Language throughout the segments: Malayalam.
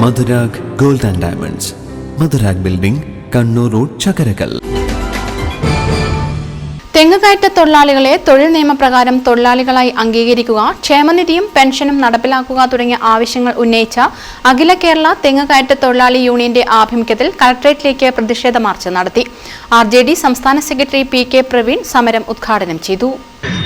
Madhurag gold and diamonds, Madhurag building, Kannur road, Chakarakkal. തെങ്ങുകയറ്റ തൊഴിലാളികളെ തൊഴിൽ നിയമപ്രകാരം തൊഴിലാളികളായി അംഗീകരിക്കുക, ക്ഷേമനിധിയും പെൻഷനും നടപ്പിലാക്കുക തുടങ്ങിയ ആവശ്യങ്ങൾ ഉന്നയിച്ച അഖില കേരള തെങ്ങുകയറ്റ തൊഴിലാളി യൂണിയന്റെ ആഭിമുഖ്യത്തിൽ കളക്ടറേറ്റിലേക്ക് പ്രതിഷേധ മാർച്ച് നടത്തി. RJD സംസ്ഥാന സെക്രട്ടറി PK പ്രവീൺ സമരം ഉദ്ഘാടനം ചെയ്തു.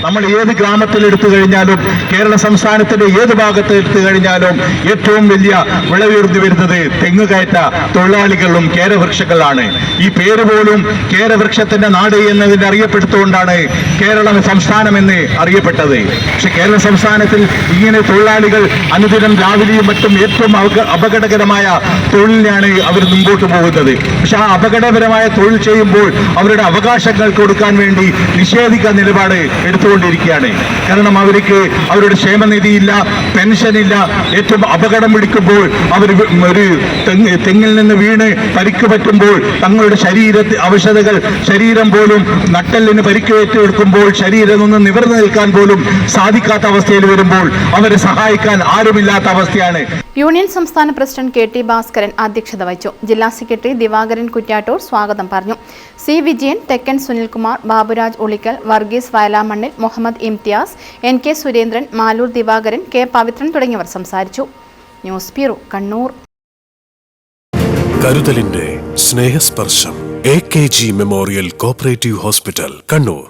നമ്മൾ ഏത് ഗ്രാമത്തിൽ എടുത്തു കഴിഞ്ഞാലും കേരള സംസ്ഥാനത്തിന്റെ ഏത് ഭാഗത്ത് എടുത്തു കഴിഞ്ഞാലും ഏറ്റവും വലിയ വിളവുയർന്നു വരുന്നത് തെങ്ങുകയറ്റ തൊഴിലാളികളും കേരവൃക്ഷങ്ങളാണ്. ഈ പേര് പോലും കേരവൃക്ഷത്തിന്റെ നാട് എന്നതിന്റെ അറിയപ്പെടുത്തുകൊണ്ടാണ് കേരളം സംസ്ഥാനം എന്ന് അറിയപ്പെട്ടത്. പക്ഷെ കേരള സംസ്ഥാനത്തിൽ ഇങ്ങനെ തൊഴിലാളികൾ അനുദിനം രാവിലെയും മറ്റും ഏറ്റവും അപകടകരമായ തൊഴിലിനാണ് അവർ മുമ്പോട്ട് പോകുന്നത്. പക്ഷെ ആ അപകടകരമായ തൊഴിൽ ചെയ്യുമ്പോൾ അവരുടെ അവകാശങ്ങൾ കൊടുക്കാൻ വേണ്ടി നിഷേധിക്കുന്ന നിലപാട് എടുത്തുകൊണ്ടിരിക്കുകയാണ്. കാരണം അവർക്ക് അവരുടെ ക്ഷേമനിധിയില്ല, പെൻഷനില്ല. ഏറ്റവും അപകടം പിടിക്കുമ്പോൾ അവർ ഒരു തെങ്ങിൽ നിന്ന് വീണ് പരിക്ക് പറ്റുമ്പോൾ തങ്ങളുടെ അവശതകൾ ശരീരം പോലും നട്ടെല്ലിന് പരിക്കേറ്റ് എടുക്കുമ്പോൾ ശരീരം ഒന്ന് നിവർന്നു നിൽക്കാൻ പോലും സാധിക്കാത്ത അവസ്ഥയിൽ വരുമ്പോൾ അവരെ സഹായിക്കാൻ ആരുമില്ലാത്ത അവസ്ഥയാണ്. യൂണിയൻ സംസ്ഥാന പ്രസിഡന്റ് KT ഭാസ്കരൻ അധ്യക്ഷത വഹിച്ചു. ജില്ലാ സെക്രട്ടറി ദിവാകരൻ കുറ്റ്യാട്ടൂർ സ്വാഗതം പറഞ്ഞു. C വിജയൻ, തെക്കൻ സുനിൽകുമാർ, ബാബുരാജ് ഉളിക്കൽ, വർഗീസ് വയലാമണ്ണിൽ, മുഹമ്മദ് ഇംതിയാസ്, NK സുരേന്ദ്രൻ, മാലൂർ ദിവാകരൻ, K പവിത്രൻ തുടങ്ങിയവർ സംസാരിച്ചു. News bureau, Kannur. കരുതലിന്റെ സ്നേഹസ്പർശം AKG memorial cooperative hospital, Kannur.